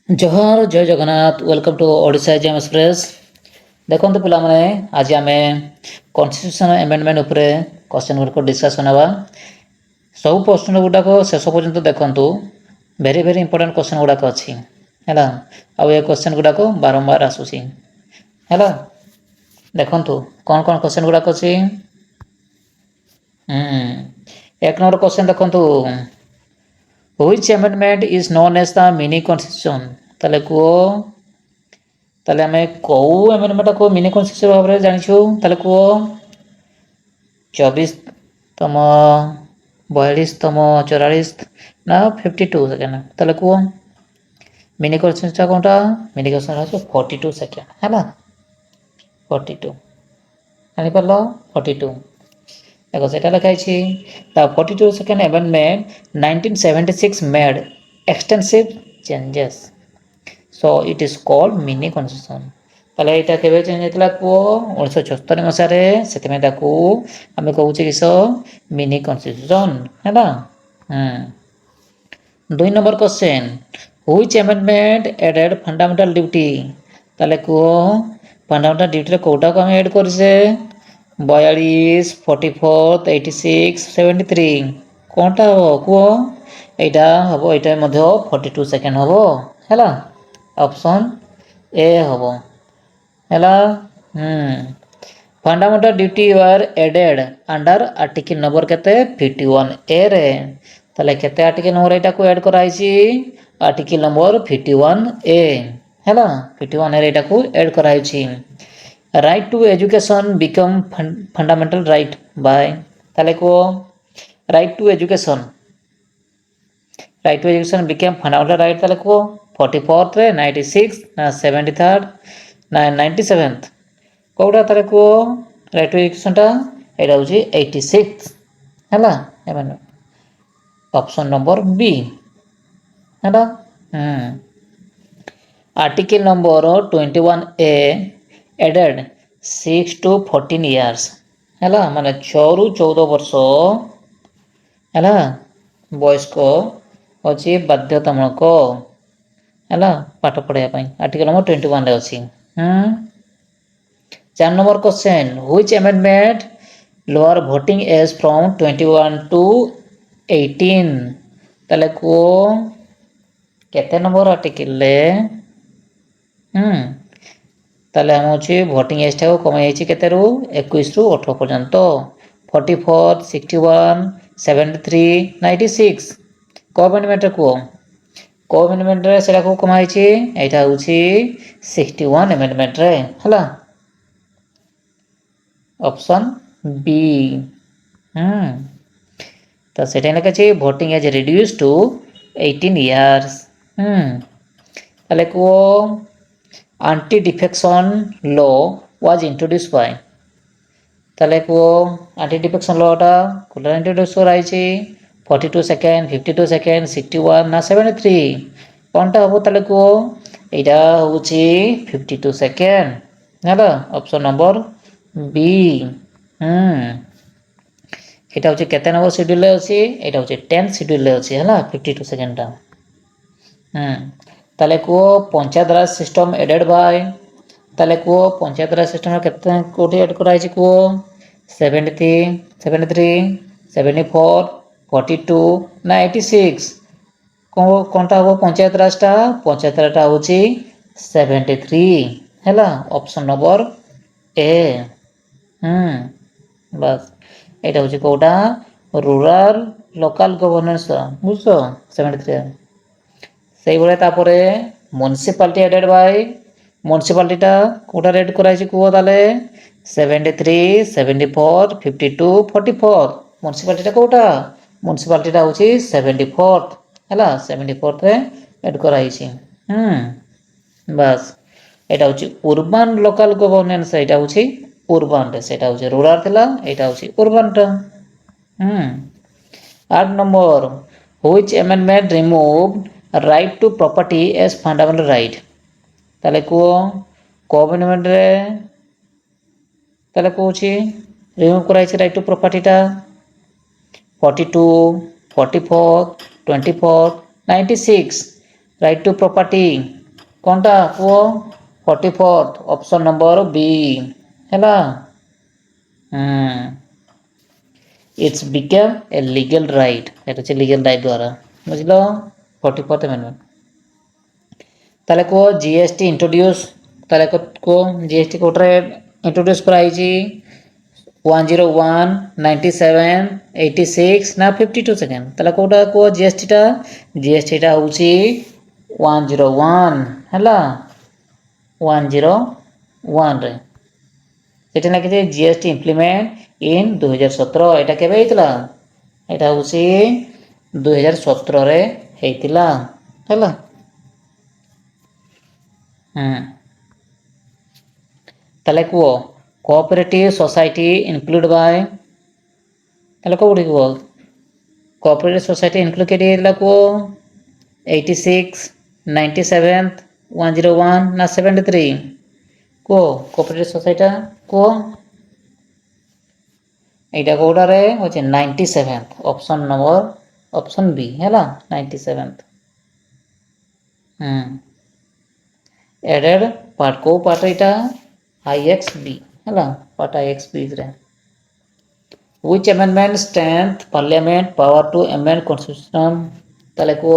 जोहार जय Jagannath welcome to Odisha exam express. देखते पिला आज आम कन्स्टिट्यूशन एमेंडमेंट उपरे क्वेश्चन गुड़िक डिस्कसन हवा। सब प्रश्न गुड़ाक शेष पर्यंत देखु, वेरी वेरी इंपोर्टेंट क्वेश्चन गुड़ाक अच्छी है। आउ ये क्वेश्चन गुड़ाक बारंबार आसूसी है। देखु कौन कौन क्वेश्चन गुड़ाक अच्छी। एक नंबर क्वेश्चन देखु, Which amendment is known as the mini constitution? ताले को ताले हमें कोउ amendment को mini constitution भाव रे जानिछु। ताले को 24 तम 42 तम 44 ना 52 सेकेंड। ताले को mini constitution कोनटा mini constitution है 42 सेकेंड है ना 42 आनी परलो 42 देखो सेटा लिखाई छी। The 42 second amendment 1976 made extensive changes, so it is called mini constitution। ताले एटा केबे चेंज हेतला को 1976 मसा रे सेते ताकू हमें कहू छी किसो मिनी कॉन्स्टिट्यूशन है ना। 2 number question, which amendment added fundamental duty? ताले को फंडामेंटल ड्यूटी रे कोटा को हम ऐड करसे 42 44 86 73 कोनटा हो को एटा हबो एटा मध्ये 42 सेकेंड हबो हैला। ऑप्शन ए हबो हैला। फंडामेंटल ड्यूटी वर एडेड अंडर आर्टिकल नंबर केते 51 ए रे। ताले केते आर्टिकल नंबर एटा को ऐड कराइछि आर्टिकल नंबर 51 ए हैला 51 ए रे एटा को ऐड कराइछि। Right to education become fundamental right by. ताले को right to education become fundamental right ताले को 44 रे 96 ना 73 ना 97 कोडा ताले को राइट टू एजुकेशन टा एटा होची 86 हैला एमन ऑप्शन नंबर बी हैला। Article number 21 A added 6 to 14 years हैला माने 6 रु 14 वर्ष हैला बॉयज को अछि बाध्यतामूलक हैला पाठ पढ़ाया पई आर्टिकल नंबर 21 रे अछि। 4 number question, which amendment lower voting age from 21 to 18? ताले को केते नंबर आर्टिकल ले ताले हम अछि वोटिंग एज टा को कमाई अछि केते रु 21 रु 18 पर्यंत 44 61 73 96 को अमेंडमेंट रे सेटा को कमाई अछि एटा होछि 61 अमेंडमेंट रे हला ऑप्शन बी। तो सेटा ने कछि voting age reduce to 18 years. ताले को anti defection law was introduced by. ताले को एंटी डिफेक्शन लॉ टा कोला इंट्रोड्यूस कराई छी 42 सेकेंड 52 सेकेंड 61 ना 73 कोनटा हो ताले को एटा होची 52 सेकेंड हैला ऑप्शन नंबर बी। एटा होची केते नंबर शेड्यूल ले अछि एटा होची 10 शेड्यूल ले अछि हैला 52 सेकेंड टा। ताले को पंचायत राज सिस्टम एडेड बाय। ताले को पंचायत राज सिस्टम केते कोठी ऐड कराई छी को 73 74 42 ना 86 कोनटा हो पंचायत राज टा होची 73 हैला ऑप्शन नंबर ए। बस एटा होची कोटा रूरल लोकल गवर्नेंस बुझो 73 सेही बळे तापरे म्युनिसिपैलिटी एडेड बाय। म्युनिसिपैलिटी टा कोटा रेड कराई छी को ताले 73 74 52 44 म्युनिसिपैलिटी टा कोटा म्युनिसिपैलिटी टा होची 74 हैला 74 रे ऐड कराई छी। बस एटा होची अर्बन लोकल गवर्नेंस एटा होची अर्बन रे सेटा होची रूरल थिला एटा होची अर्बन टा। 8 number, which amendment removed right to property as fundamental right? ताले को अमेंडमेंट रे ताले को छी रिमूव कराई छी राइट टू प्रॉपर्टी टा 42 44 24 96 राइट टू प्रॉपर्टी कौनटा पुओ 44th ऑप्शन नंबर बी हैला it's become a legal right এটা হচ্ছে লিগ্যাল রাইট দ্বারা বুঝলো 44th অ্যামেন্ডমেন্ট তাহলে কো জিএসটি ইন্ট্রোডিউস তাহলে কো জিএসটি কোটরে ইন্ট্রোডিউস କରାଯାଇଛି 101 97 86 ନା 52 সেকেন্ড তাহলে কোটা কো জিএসটি টা হଉଛି 101 ହେଲା 101 ରେ সেটা নাকি যে জিএসটি ইমপ্লিমেন্ট ইন 2017 এটা কেবে ହେଇଥିଲା এটা হଉଛି 2017 ରେ ହେଇଥିଲା ହେଲା তাহলে কুও কোঅপারেটিভ সোসাইটি ইনক্লুড বাই তাহলে কোউଠି কুও কোঅপারেটিভ সোসাইটি ইনক্লুড কেডি ହେଲା কুও 86 97 101 ନା 73 কুও কোঅপারেটিভ সোসাইটি কুও এইটা কোটারে হচ্ছে 97th option number option B ହେଲା 97th एडेड पार्ट को पार्ट एटा IXB हैला पार्ट IXB रे which amendment strength parliament power to amend constitution ताले को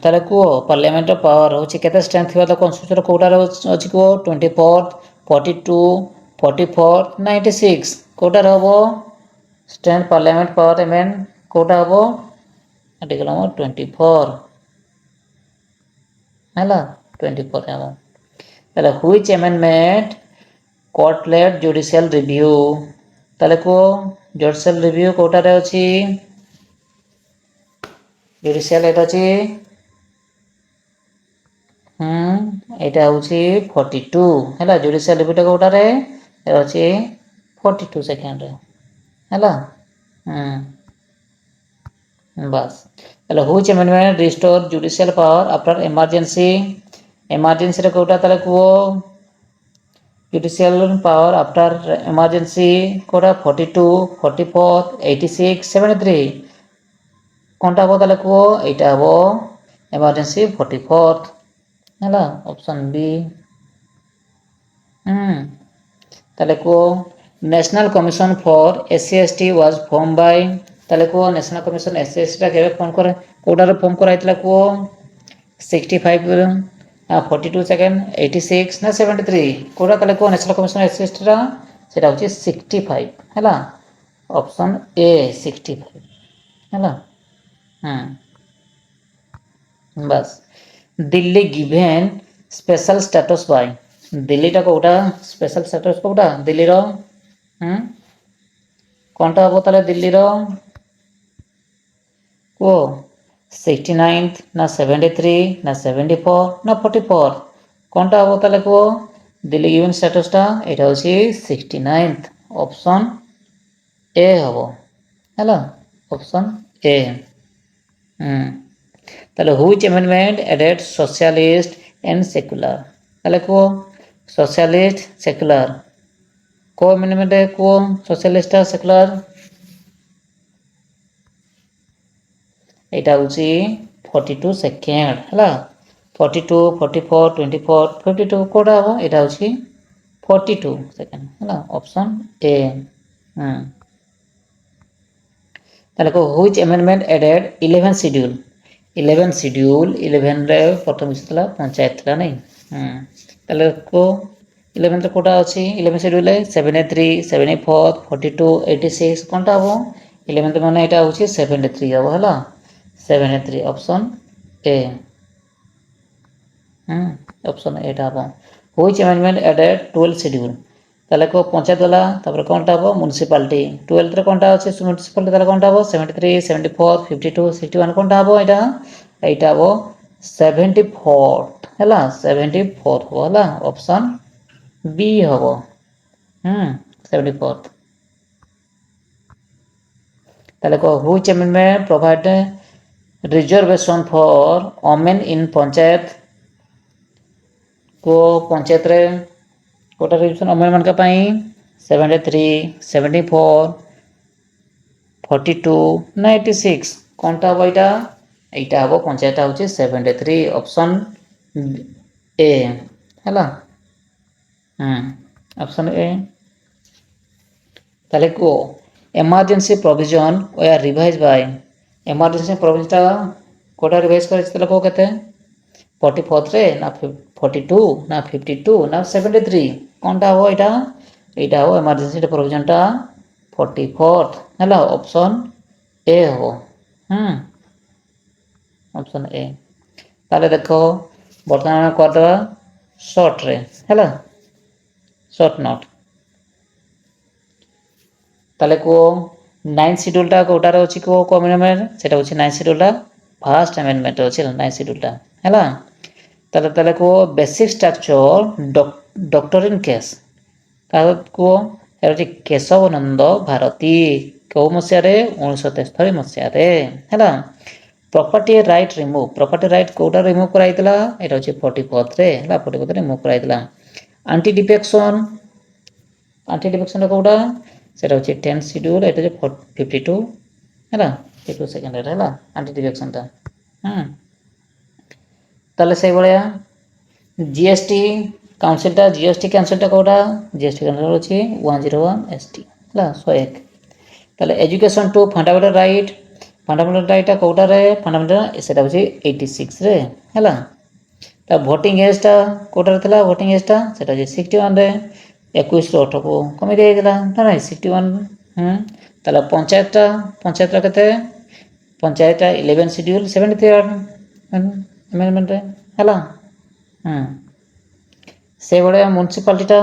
ताले को पार्लियामेंट पावर होची केते स्ट्रेंथ थिबा तो कॉन्स्टिट्यूशन कोटा रे अछि को 24th 42 44 96 कोटा रहबो स्ट्रेंथ पार्लियामेंट पावर अमेंड कोटा हबो आर्टिकल नंबर 24 हैला 24 है ताले which amendment court let judicial review ताले को जुडिशियल रिव्यू कोटा रे अछि जुडिशियल एटा अछि एटा होछि 42 हैला जुडिशियल रिव्यू टा कोटा रे अछि 42 सेकंड रे हैला बस ताले which amendment restore judicial power after emergency emergency रे कोटा ताले को जुडिशियल पावर आफ्टर इमरजेंसी कोटा 42 44 86 73 कोनटा हो ताले को एटा हो इमरजेंसी 44th हैला ऑप्शन बी ताले को national commission for SC ST was form by ताले को नेशनल कमीशन एससी एसटी टा केबे फॉर्म करे कोटा रे फॉर्म कराइतला को 65 42 सेकंड 86 ना 73 कोटा ताले को नेशनल कमीशन एससी एसटी टा सेटा होची 65 हैला ऑप्शन ए 65 हैला बस Delhi given special status bye Delhi टा कोटा स्पेशल स्टेटस कोटा दिल्ली रो कोनटा हो ताले दिल्ली रो को 69th ना 73 ना 74 ना 44 कोनटा हो ताले को दिल्ली गिवन स्टेटस टा एटा होची 69th ऑप्शन ए हबो हैला ऑप्शन ए ताले which amendment added socialist and secular ताले को सोशलिस्ट सेक्युलर को अमेंडमेंट को सोशलिस्ट सेक्युलर एटा होची 42 सेकंड हैला 42 44 24 52 कोडा हो एटा होची 42 सेकंड हैला ऑप्शन ए ताले को व्हिच अमेंडमेंट एडेड 11 शेड्यूल 11 रे प्रथम मिसला पंचायत ला नै ताले को 11 रे कोडा अछि 11 शेड्यूल 73 74 42 86 कोनटा हो 11 माने एटा होची 73 हो हला 73 ऑप्शन ए ऑप्शन ए टा हो व्हिच अमेंडमेंट एडेड 12 शेड्यूल ताले को पंचायत वाला तापर कोनटा हो म्युनिसिपैलिटी 12 रे कोनटा अछि म्युनिसिपैलिटी ताले कोनटा हो 73 74 52 61 कोनटा हो एटा हो 74th हैला 74th हो हला ऑप्शन बी हो 74th ताले को which amendment provide reservation for women इन पंचायत को पंचायत रे कोटा रिजर्वेशन वोमेन मन का पई 73 74 42 96 कोनटा हो एटा এইটা হব পঞ্চায়েতটা হচ্ছে 73 অপশন এ ହେଲା অপশন এ। তাহলে কো emergency provision was revise by emergency প্রভিজনটা কোটা রিভাইজ করেছে তাহলে কো কেতে 44 রে না 42 না 52 না 73 কোনটা হবো এটা হবো এমার্জেন্সি প্রভিজনটা 44 ହେଲା অপশন এ হবো অপশন এ। তাহলে দেখো বর্তমানে ଆମେ କରିଦେବା ସର୍ଟରେ ହେଲା ସର୍ଟ ନୋଟ୍। তাহলে କୁହ 9 ସିଡ୍ୟୁଲଟା କୋଉଟାରେ ଅଛି କୁହ କୋ ଆମେଣ୍ଡମେଣ୍ଟ ସେଟା ଅଛି 9 ସିଡ୍ୟୁଲଟା ଫାର୍ଷ୍ଟ ଆମେଣ୍ଡମେଣ୍ଟ ଅଛି 9 ସିଡ୍ୟୁଲଟା ହେଲା। ତାହେଲେ କୁହ ବେସିକ୍ ଷ୍ଟ୍ରକ୍ଚର ଡକ୍ଟରିନ୍ କେସ୍ କାହା କୁହ ଏଟା ହେଉଛି କେଶବନନ୍ଦ ଭାରତୀ କେଉଁ ମସିହାରେ 1973 ମସିହାରେ ହେଲା। Property right remove property right କୋଉଟା ରିମୁଭ୍ କରାଯାଇଥିଲା ଏଟା ହେଉଛି 44 ରେ ହେଲା 44 ରେ ରିମୁଭ୍ କରାଯାଇଥିଲା। ଆଣ୍ଟି ଡିଫେକ୍ସନଟା କୋଉଟା সেটা হচ্ছে 10 শিডিউল এটা হচ্ছে 52 ହେଲା 52 সেকেন্ড এটা ହେଲା আন্টি ডিরেকশনটা তাহলে সেইভাবে জিএসটি কাউন্সিলটা কোটা জিএসটি কাউন্সিল হচ্ছে 101 এসটি ହେଲା 101। তাহলে এডুকেশন টু ফান্ডামেন্টাল রাইটটা কোটারে ফান্ডামেন্টাল সেটা হচ্ছে 86 রে ହେଲା। তা ভোটিং এজটা কোটারে ଥିଲା ভোটিଂ এজটা সেটা হচ্ছে 61 রে 21 ରୁ 18 କୁ କମି ଦିଆଯାଇଥିଲା ନା ନାଇଁ 61। ତାହେଲେ ପଞ୍ଚାୟତଟା କେତେ ପଞ୍ଚାୟତଟା 11 ଶିଡ୍ୟୁଲ 73 ଆମେଣ୍ଡମେଣ୍ଟରେ ହେଲା। ସେଇଭଳିଆ ମ୍ୟୁନିସିପାଲିଟିଟା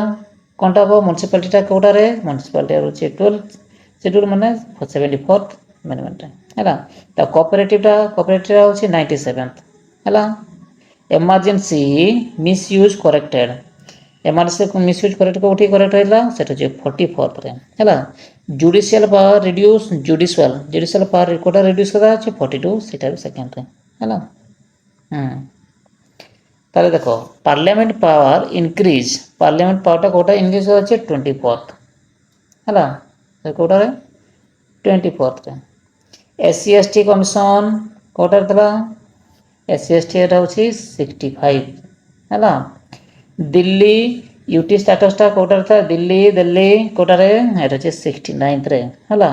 କ'ଣଟା ହେବ ମ୍ୟୁନିସିପାଲିଟିଟା କୋଉଟାରେ ମ୍ୟୁନିସିପାଲିଟି ହେଉଛି 12 ଶିଡ୍ୟୁଲ ମାନେ 74 ଆମେଣ୍ଡମେଣ୍ଟରେ ହେଲା। ତା କୋଅପରେଟିଭଟା ହେଉଛି 97 ହେଲା। Emergency misuse corrected emergency misuse correct କୋଉଠି କରେକ୍ଟ ହେଇଥିଲା ସେଟା ହେଉଛି 44 ରେ ହେଲା। Judicial power reduce judicial power କୋଉଟା ରିଡ୍ୟୁସ୍ କରାଯାଇଛି 42 ସେଟା ବି ସେକେଣ୍ଡରେ ହେଲା। তাহলে দেখো পার্লামেন্ট পাওয়ার পাওয়ারটা কোটা ইনক্রিজ হচ্ছে 24 ହେଲା কোটাରେ 24 ରେ। এসসি এসটি কমিশন কোটাରେ ଥିଲା এসসি এসটি এটা হচ্ছে 65 ହେଲା। দিল্লী यूटी स्टेटसटा कोटारे था दिल्ली कोटारे এটা হচ্ছে 69 রে ହେଲା।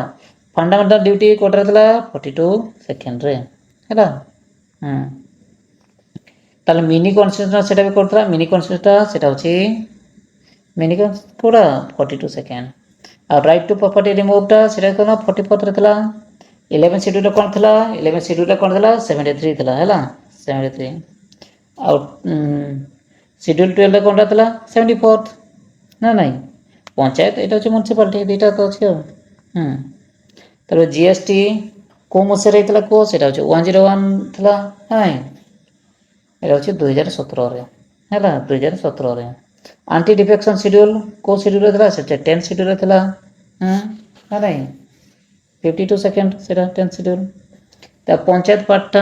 ফান্ডামেন্টাল ডিউটি কোটারে ଥିଲା 42 সেকেন্ড রে ହେଲା। তাহলে মিনি কনস্টিটিউশন সেটা भी করতরা মিনি কনস্টিটিউশনটা সেটা হচ্ছে মিনি কোটা 42 সেকেন্ড। আর রাইট টু প্রপার্টি রিমুভটা সেটা কোন 44 রে ଥିଲା। 11 শিডিউলটা কোন ଥିଲା 73 ଥିଲା ହେଲା 73। ଆଉ শিডিউল 12 ରେ কোনটা ଥିଲା 74 না নাই পঞ্চায়েত এটা হচ্ছে म्युनिसिपालिटी দুইটা তো আছে। তাহলে জিএসটি কোন মସିହାରେ ହେଇଥିଲା কো সেটা হচ্ছে 101 ଥିଲା নাই এটা হচ্ছে 2017 রে ହେଲା 2017 ରେ। ଆଣ୍ଟି ଡିଫେକ୍ସନ ଶିଡ୍ୟୁଲ କୋ ଶିଡ୍ୟୁଲରେ ଥିଲା ସେଟା 10 ଶିଡ୍ୟୁଲରେ ଥିଲା ନା ନାହିଁ 52 ସେକେଣ୍ଡ ସେଟା 10 ଶିଡ୍ୟୁଲ। ତା ପଞ୍ଚାୟତ ପାର୍ଟଟା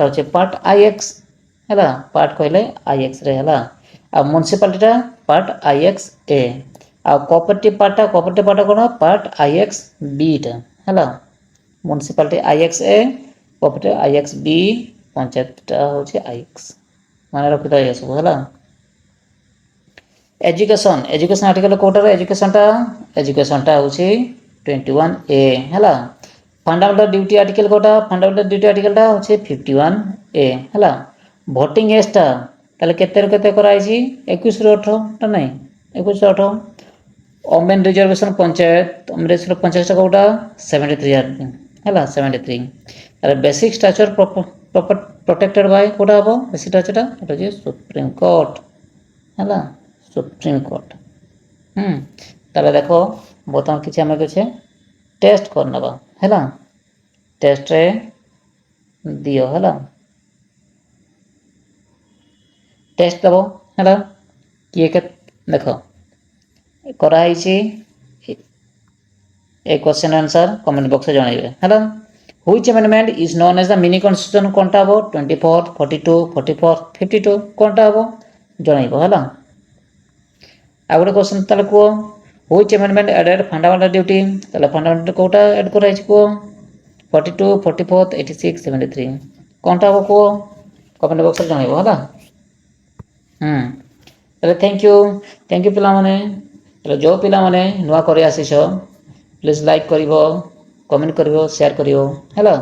ହচ্ছে ପାର୍ଟ ଆଇଏକ୍ସ ହେଲା ପାର୍ଟ କହିଲେ ଆଇଏକ୍ସ ରେ ହେଲା। ଆଉ ମ୍ୟୁନିସିପାଲିଟିଟା ପାର୍ଟ ଆଇଏକ୍ସ ଏ ଆଉ କୋଅପରେଟିଭ ପାର୍ଟଟା କ'ଣ ପାର୍ଟ ଆଇଏକ୍ସ ବି ଟା ହେଲା। ମ୍ୟୁନିସିପାଲିଟି ଆଇଏକ୍ସ ଏ କୋଅପରେଟିଭ ଆଇଏକ୍ସ ବି ପଞ୍ଚାୟତଟା ହେଉଛି ଆଇଏକ୍ସ ମାନେ ରଖିଥାଏ ଏସବୁ ହେଲା। ଏଜୁକେସନ ଆର୍ଟିକଲ କୋଉଟାରେ ଏଜୁକେସନଟା ହେଉଛି 21 ଏ ହେଲା। ଫଣ୍ଡାମେଣ୍ଟାଲ ଡ୍ୟୁଟି ଆର୍ଟିକଲ କୋଉଟା ଫଣ୍ଡାମେଣ୍ଟାଲ ଡ୍ୟୁଟି ଆର୍ଟିକଲଟା ହେଉଛି 51 ଏ ହେଲା। ଭୋଟିଂ ଏଜଟା ତାହେଲେ କେତେରୁ କେତେ କରାଯାଇଛି 21 ରୁ 18 ନା ନାହିଁ 21 ରୁ 18। ଓମେନ୍ ରିଜର୍ଭେସନ ପଞ୍ଚାୟତଟା କୋଉଟା 73 ହେଲା 73। ତାହେଲେ ବେସିକ୍ ଷ୍ଟ୍ରକ୍ଚର ପ୍ରୋଟେକ୍ଟେଡ୍ ବାଇ କୋଉଟା ହେବ ବେସିକ୍ ଷ୍ଟ୍ରକ୍ଚରଟା এটা ହେଉଛି ସୁପ୍ରିମକୋର୍ଟ ହେଲା ସୁପ୍ରିମକୋର୍ଟ। ତାହେଲେ ଦେଖ ବର୍ତ୍ତମାନ କିଛି ଆମେ ଟେଷ୍ଟ କରିନେବା ହେଲା। ଟେଷ୍ଟରେ ଦିଅ ହେଲା ଟେଷ୍ଟ ଦେବ ହେଲା। କିଏ ଦେଖ କରାହେଇଛି ଏ କ୍ୱେଶ୍ଚନ ଆନ୍ସର କମେଣ୍ଟ ବକ୍ସରେ ଜଣାଇବେ ହେଲା। Which amendment is known as the mini constitution কোনটা ହେବ 24 42 44 52 কোনଟା ହେବ ଜଣାଇବ ହେଲା। ଆଉ ଗୋଟେ କ୍ୱେଶ୍ଚନ ତାହେଲେ କୁହ Which amendment added fundamental duty ତାହେଲେ ଫଣ୍ଡାମେଣ୍ଟାଲ କୋଉଟା ଆଡ୍ କରାଯାଇଛି କୁହ 42, 44, 86, 73 କ'ଣଟା ହେବ କୁହ କମେଣ୍ଟ ବକ୍ସରେ ଜଣାଇବ ହେଲା। ତାହେଲେ ଥ୍ୟାଙ୍କ ୟୁ ପିଲାମାନେ। ତାହେଲେ ଯେଉଁ ପିଲାମାନେ ନୂଆ କରି ଆସିଛ ପ୍ଲିଜ୍ ଲାଇକ୍ କରିବ, କମେଣ୍ଟ କରିବ, ସେୟାର କରିବ ହେଲା।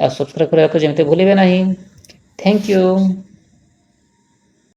ଆଉ ସବସ୍କ୍ରାଇବ୍ କରିବାକୁ ଯେମିତି ଭୁଲିବେ ନାହିଁ। Thank you.